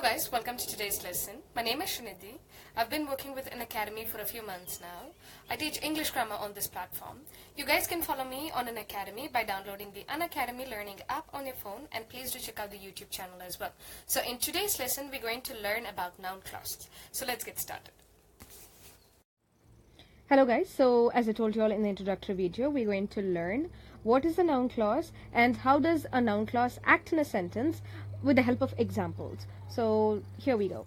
guys, welcome to today's lesson. My name is Srinidhi. I've been working with Unacademy for a few months now. I teach English grammar on this platform. You guys can follow me on Unacademy by downloading the Unacademy learning app on your phone, and please do check out the YouTube channel as well. So in today's lesson, we're going to learn about noun clauses. So let's get started. Hello guys, so as I told you all in the introductory video, we're going to learn what is a noun clause and how does a noun clause act in a sentence with the help of examples. So here we go.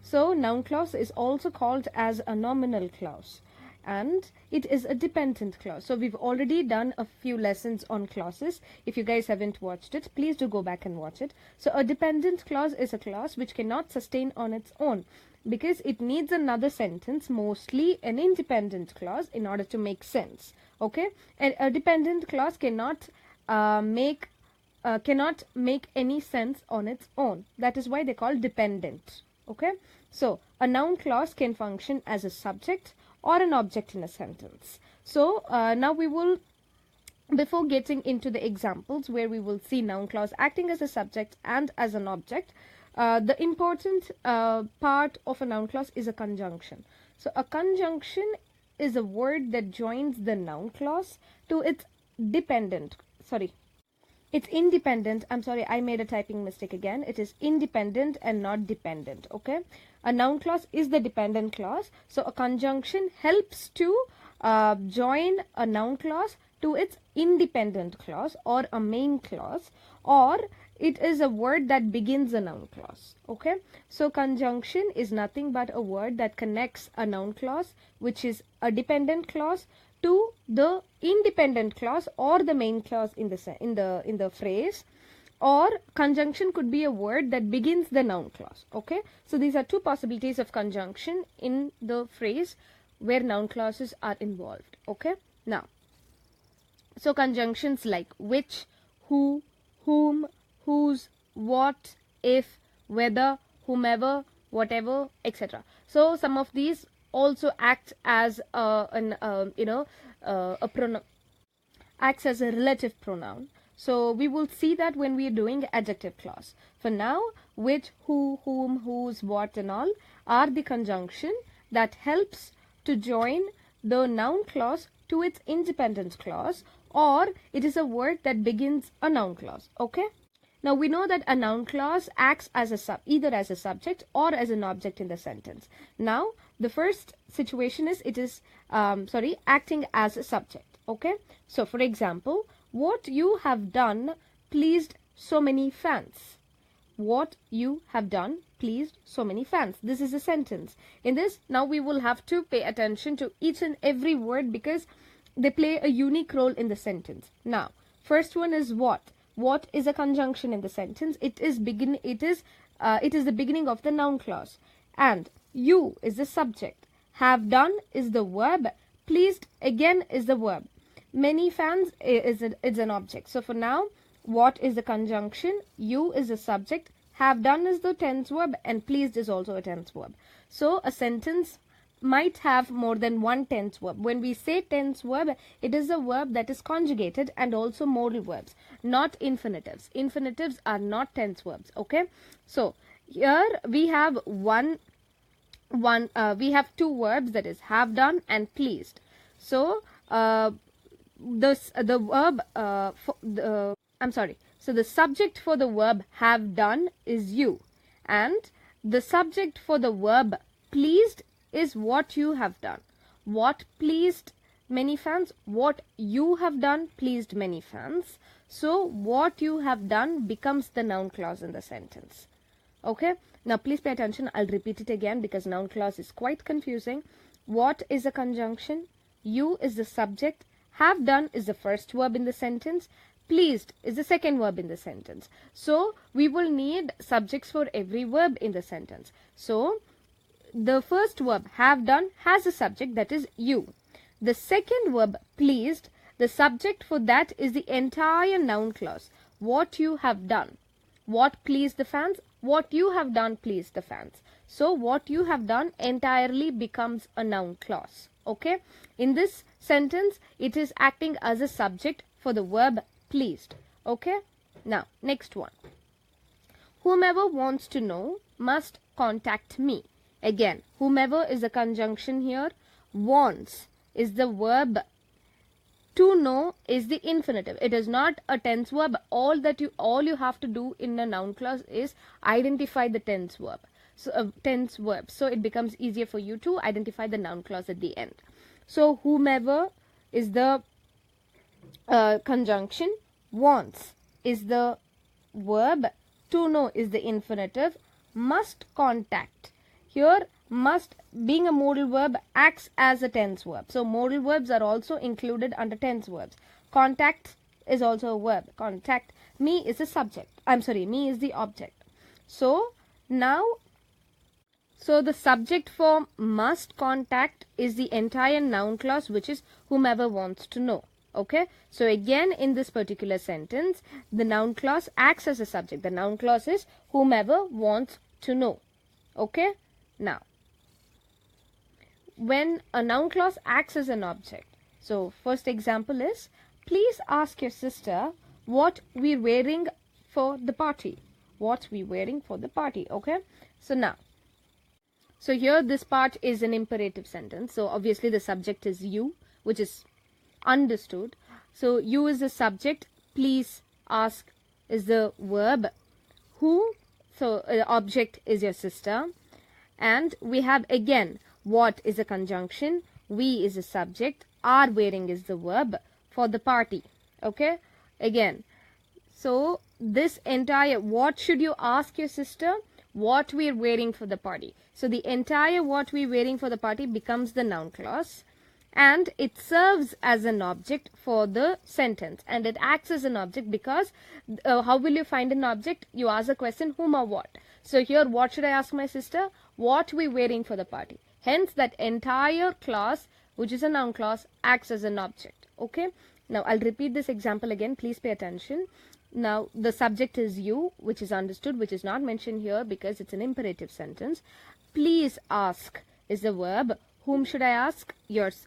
So noun clause is also called as a nominal clause, and it is a dependent clause. So we've already done a few lessons on clauses. If you guys haven't watched it, please do go back and watch it. So a dependent clause is a clause which cannot sustain on its own, because it needs another sentence, mostly an independent clause, in order to make sense. Okay, and a dependent clause cannot make any sense on its own. That is why they call dependent. Okay, so a noun clause can function as a subject or an object in a sentence. So now we will, before getting into the examples where we will see noun clause acting as a subject and as an object, the important part of a noun clause is a conjunction. So a conjunction is a word that joins the noun clause to its it's independent. I'm sorry, I made a typing mistake again. It is independent and not dependent. Okay, a noun clause is the dependent clause. So a conjunction helps to join a noun clause to its independent clause or a main clause, or it is a word that begins a noun clause. Okay, so conjunction is nothing but a word that connects a noun clause, which is a dependent clause, to the independent clause or the main clause in the phrase. Or conjunction could be a word that begins the noun clause. Okay, so these are two possibilities of conjunction in the phrase where noun clauses are involved. Okay, now, so conjunctions like which, who, whom, whose, what, if, whether, whomever, whatever, etc. So some of these also act as acts as a relative pronoun. So we will see that when we are doing adjective clause. For now, which, who, whom, whose, what and all are the conjunction that helps to join the noun clause to its independent clause, or it is a word that begins a noun clause. Okay, now we know that a noun clause acts as either as a subject or as an object in the sentence. Now the first situation is it is acting as a subject. Okay, so for example, what you have done pleased so many fans. What you have done pleased so many fans. This is a sentence. In this, now we will have to pay attention to each and every word because they play a unique role in the sentence. Now, first one is what. What is a conjunction in the sentence? It is the beginning of the noun clause. And you is the subject. Have done is the verb. Pleased again is the verb. Many fans is an object. So for now, what is the conjunction? You is the subject. Have done is the tense verb, and pleased is also a tense verb. So a sentence might have more than one tense verb. When we say tense verb, it is a verb that is conjugated and also modal verbs, not infinitives. Infinitives are not tense verbs. Okay, so here we have we have two verbs, that is have done and pleased. So so the subject for the verb have done is you, and the subject for the verb pleased is what you have done. What pleased many fans? What you have done pleased many fans. So what you have done becomes the noun clause in the sentence. Okay, now please pay attention. I'll repeat it again because noun clause is quite confusing. What is a conjunction? You is the subject. Have done is the first verb in the sentence. Pleased is the second verb in the sentence. So we will need subjects for every verb in the sentence. So the first verb have done has a subject, that is you. The second verb pleased, the subject for that is the entire noun clause. What you have done. What pleased the fans? What you have done pleased the fans. So what you have done entirely becomes a noun clause. Okay, in this sentence it is acting as a subject for the verb pleased. Okay, now next one. whomever wants to know must contact me. Again, whomever is the conjunction here. Wants is the verb. To know is the infinitive. It is not a tense verb. All you have to do in a noun clause is identify the tense verb. So tense verb. So it becomes easier for you to identify the noun clause at the end. So whomever is the conjunction. Wants is the verb. To know is the infinitive. Must contact. Here must, being a modal verb, acts as a tense verb. So modal verbs are also included under tense verbs. Contact is also a verb. Contact me is the subject. Me is the object. So now, so the subject form must contact is the entire noun clause, which is whomever wants to know. Okay, so again in this particular sentence, the noun clause acts as a subject. The noun clause is whomever wants to know. Okay, now when a noun clause acts as an object, so first example is, please ask your sister what we're wearing for the party. What we're wearing for the party. Okay, so now, so here this part is an imperative sentence. So obviously the subject is you, which is understood. So you is the subject, please ask is the verb, who, so object is your sister, and we have again what is a conjunction, we is a subject, are wearing is the verb for the party. Okay, again, so this entire what should you ask your sister, what we're wearing for the party. So the entire what we're wearing for the party becomes the noun clause, and it serves as an object for the sentence, and it acts as an object because how will you find an object? You ask a question, whom or what. So here, what should I ask my sister? What we wearing for the party. Hence that entire clause, which is a noun clause, acts as an object. Okay, now I'll repeat this example again, please pay attention. Now the subject is you, which is understood, which is not mentioned here because it's an imperative sentence. Please ask is the verb. Whom should I ask?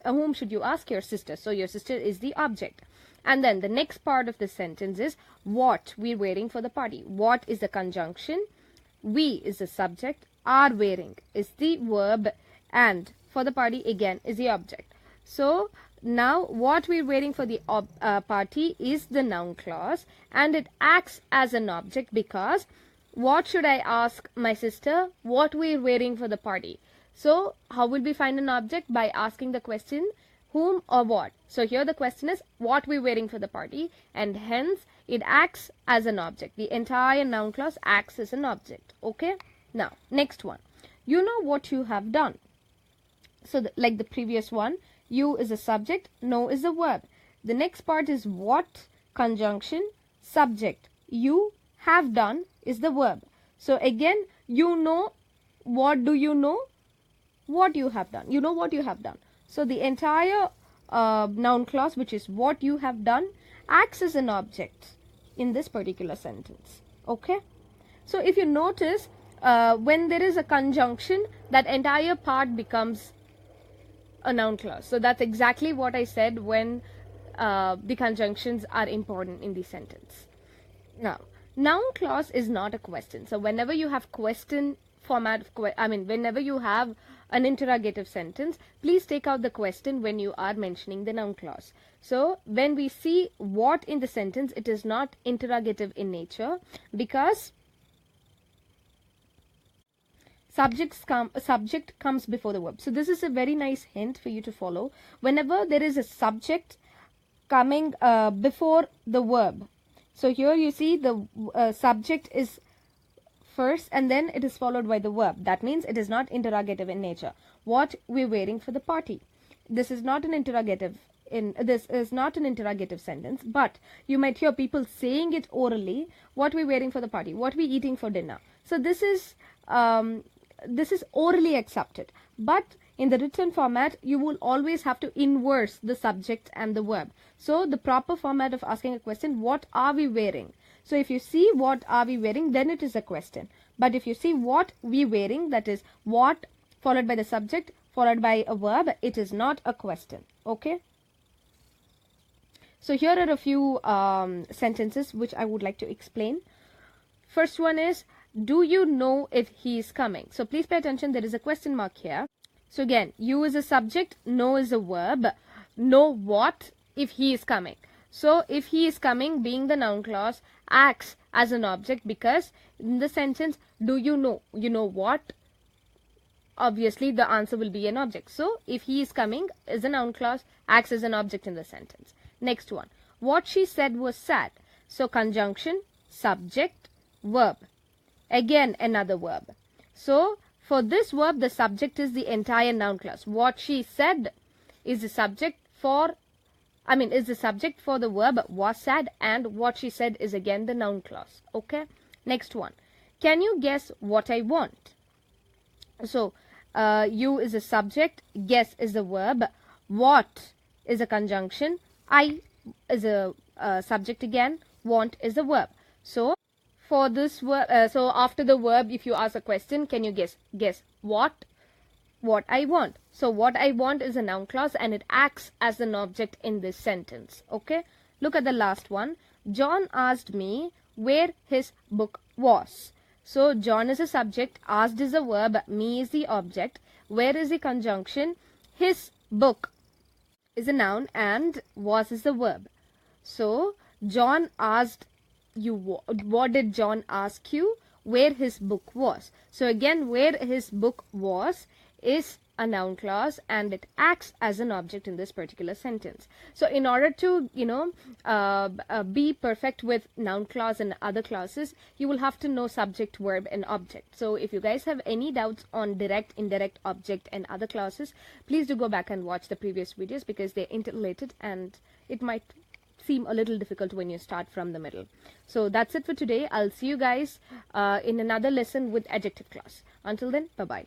Whom should you ask? Your sister. So your sister is the object. And then the next part of the sentence is what we're wearing for the party. What is the conjunction? We is the subject. Are wearing is the verb. And for the party again is the object. So now what we're wearing for the party is the noun clause, and it acts as an object because what should I ask my sister? What we're wearing for the party. So how will we find an object? By asking the question whom or what. So here the question is what we're wearing for the party, and hence it acts as an object. The entire noun clause acts as an object. Okay, now next one, you know what you have done. So like the previous one, you is a subject, know is a verb. The next part is what, conjunction, subject. You have done is the verb. So again, you know, what do you know? What you have done. You know what you have done. So the entire noun clause, which is what you have done, acts as an object in this particular sentence. Okay, so if you notice, when there is a conjunction, that entire part becomes a noun clause. So that's exactly what I said when the conjunctions are important in the sentence. Now, noun clause is not a question. So whenever you have question format of whenever you have an interrogative sentence, please take out the question when you are mentioning the noun clause. So when we see what in the sentence, it is not interrogative in nature because subject comes before the verb. So this is a very nice hint for you to follow. Whenever there is a subject coming before the verb, so here you see the subject is first and then it is followed by the verb. That means it is not interrogative in nature. What we're wearing for the party. This is not an interrogative sentence, but you might hear people saying it orally. What we're wearing for the party. What we're eating for dinner. So this is orally accepted, but in the written format you will always have to inverse the subject and the verb. So the proper format of asking a question, what are we wearing? So if you see what are we wearing, then it is a question. But if you see what we wearing, that is what followed by the subject followed by a verb, it is not a question. Okay, so here are a few sentences which I would like to explain. First one is, do you know if he is coming? So please pay attention, there is a question mark here. So again, you is a subject, know is a verb. Know what if he is coming. So if he is coming being the noun clause acts as an object, because in the sentence, do you know? You know what? Obviously the answer will be an object. So if he is coming is a noun clause, acts as an object in the sentence. Next one. What she said was sad. So conjunction, subject, verb. Again another verb. So for this verb, the subject is the entire noun clause. What she said is the subject for, is the subject for the verb was sad, and what she said is again the noun clause. Okay. Next one. Can you guess what I want? So you is a subject, guess is the verb, what is a conjunction, I is a subject again, want is the verb. So for this verb, so after the verb, if you ask a question, can you guess what I want? So what I want is a noun clause and it acts as an object in this sentence. Okay, look at the last one. John asked me where his book was. So John is a subject, asked is a verb, me is the object, where is the conjunction, his book is a noun and was is the verb. So John asked you, what did John ask you? Where his book was. So again, where his book was is a noun clause and it acts as an object in this particular sentence. So in order to be perfect with noun clause and other clauses, you will have to know subject, verb and object. So if you guys have any doubts on direct, indirect, object and other clauses, please do go back and watch the previous videos because they're interrelated and it might seem a little difficult when you start from the middle. So that's it for today. I'll see you guys in another lesson with adjective clause. Until then, bye bye.